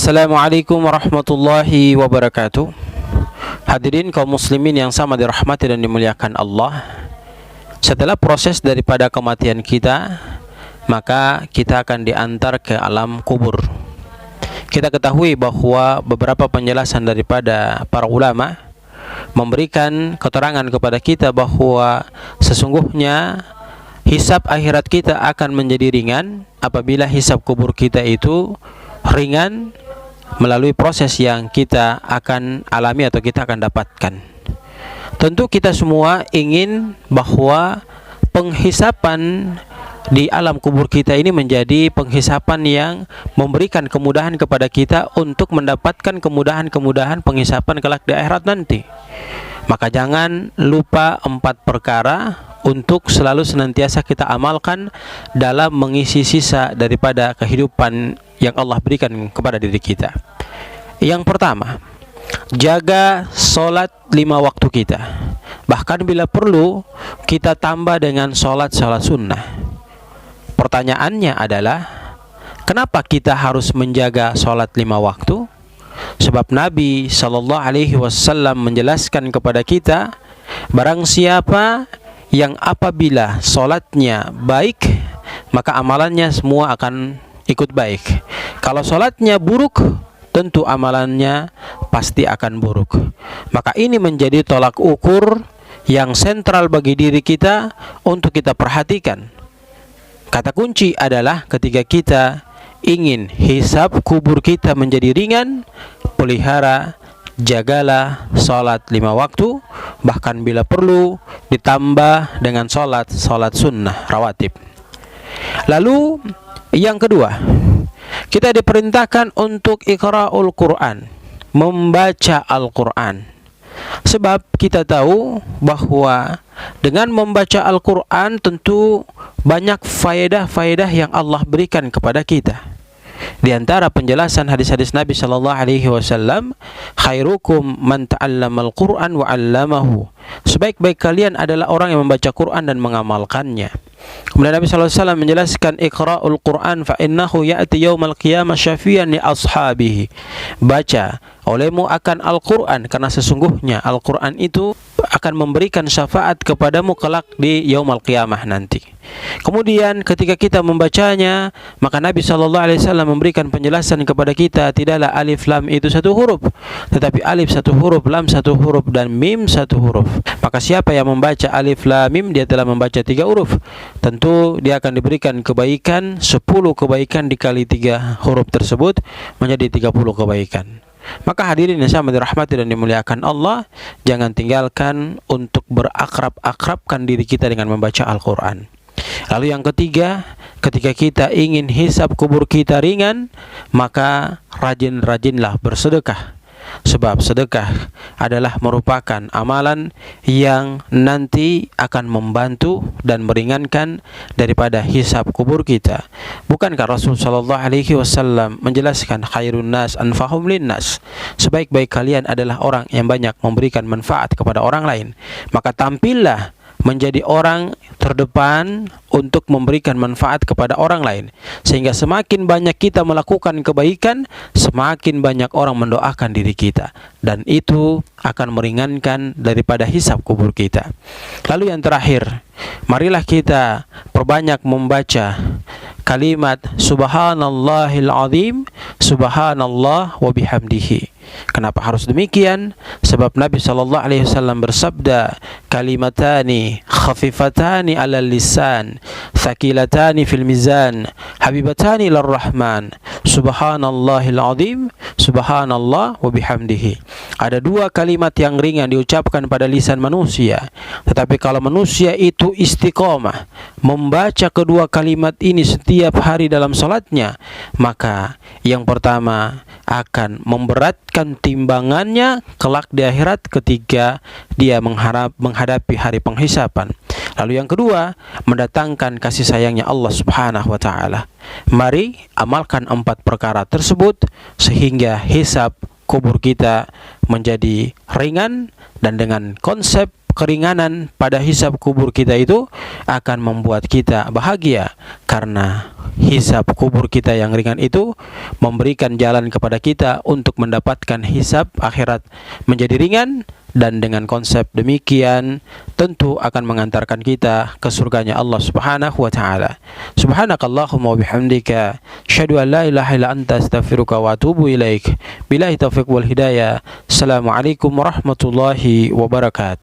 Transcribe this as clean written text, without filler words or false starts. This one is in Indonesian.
Assalamualaikum warahmatullahi wabarakatuh. Hadirin kaum muslimin yang sama dirahmati dan dimuliakan Allah. Setelah proses daripada kematian kita, maka kita akan diantar ke alam kubur. Kita ketahui bahwa beberapa penjelasan daripada para ulama memberikan keterangan kepada kita bahwa sesungguhnya hisab akhirat kita akan menjadi ringan apabila hisab kubur kita itu ringan melalui proses yang kita akan alami atau kita akan dapatkan. Tentu kita semua ingin bahwa penghisapan di alam kubur kita ini menjadi penghisapan yang memberikan kemudahan kepada kita untuk mendapatkan kemudahan-kemudahan penghisapan kelak di akhirat nanti. Maka jangan lupa 4 perkara untuk selalu senantiasa kita amalkan dalam mengisi sisa daripada kehidupan yang Allah berikan kepada diri kita. Yang pertama, jaga solat 5 waktu kita. Bahkan bila perlu, kita tambah dengan solat sunnah. Pertanyaannya adalah, kenapa kita harus menjaga solat 5 waktu? Sebab Nabi SAW menjelaskan kepada kita, barang siapa yang apabila solatnya baik, maka amalannya semua akan ikut baik. Kalau solatnya buruk, tentu amalannya pasti akan buruk. Maka ini menjadi tolak ukur yang sentral bagi diri kita untuk kita perhatikan. Kata kunci adalah ketika kita ingin hisab kubur kita menjadi ringan, pelihara, jagalah solat 5 waktu, bahkan bila perlu ditambah dengan solat sunnah rawatib. Lalu yang kedua, kita diperintahkan untuk iqra'ul Quran, membaca Al-Quran. Sebab kita tahu bahwa dengan membaca Al-Quran tentu banyak faedah-faedah yang Allah berikan kepada kita. Di antara penjelasan hadis-hadis Nabi sallallahu alaihi wasallam, khairukum man ta'allamal Qur'an wa 'allamahu. Sebaik-baik kalian adalah orang yang membaca Quran dan mengamalkannya. Kemudian Nabi sallallahu alaihi wasallam menjelaskan, iqra'ul Qur'an fa innahu ya'ti yaumal qiyamah syafi'an li ashabihi. Baca olehmu akan Al-Quran, karena sesungguhnya Al-Quran itu akan memberikan syafaat kepadamu kelak di yaumul qiyamah nanti. Kemudian ketika kita membacanya, maka Nabi SAW memberikan penjelasan kepada kita, tidaklah alif lam itu 1 huruf, tetapi alif 1 huruf, lam 1 huruf, dan mim 1 huruf. Maka siapa yang membaca alif lam mim, dia telah membaca 3 huruf. Tentu dia akan diberikan kebaikan 10 kebaikan dikali 3 huruf tersebut menjadi 30 kebaikan. Maka hadirin yang sama dirahmati dan dimuliakan Allah, jangan tinggalkan untuk berakrab-akrabkan diri kita dengan membaca Al-Quran. Lalu yang ketiga, ketika kita ingin hisab kubur kita ringan, maka rajin-rajinlah bersedekah. Sebab sedekah adalah merupakan amalan yang nanti akan membantu dan meringankan daripada hisab kubur kita. Bukankah Rasul sallallahu alaihi wasallam menjelaskan khairun nas anfahum linnas? Sebaik-baik kalian adalah orang yang banyak memberikan manfaat kepada orang lain. Maka tampillah menjadi orang terdepan untuk memberikan manfaat kepada orang lain, sehingga semakin banyak kita melakukan kebaikan, semakin banyak orang mendoakan diri kita, dan itu akan meringankan daripada hisab kubur kita. Lalu yang terakhir, marilah kita perbanyak membaca kalimat subhanallahil azim, subhanallah wa bihamdihi. Kenapa harus demikian? Sebab Nabi sallallahu alaihi wasallam bersabda, kalimatani khafifatani 'alal lisan, thaqilatani fil mizan, habibatani ilar rahman, subhanallahil azim, subhanallah wa bihamdihi. Ada 2 kalimat yang ringan diucapkan pada lisan manusia, tetapi kalau manusia itu istiqomah membaca kedua kalimat ini setiap hari dalam salatnya, maka yang pertama akan memberatkan timbangannya kelak di akhirat ketika dia menghadapi hari penghisapan. Lalu yang kedua, mendatangkan kasih sayangnya Allah Subhanahu wa taala. Mari amalkan 4 perkara tersebut sehingga hisab kubur kita menjadi ringan, dan dengan konsep keringanan pada hisab kubur kita itu akan membuat kita bahagia, karena hisab kubur kita yang ringan itu memberikan jalan kepada kita untuk mendapatkan hisab akhirat menjadi ringan, dan dengan konsep demikian tentu akan mengantarkan kita ke surganya Allah Subhanahu wa taala. Subhanakallahumma wa bihamdika, asyhadu an la ilaha illa anta, astaghfiruka wa atubu ilaik. Billahi taufiq wal hidayah. Assalamualaikum warahmatullahi wabarakatuh.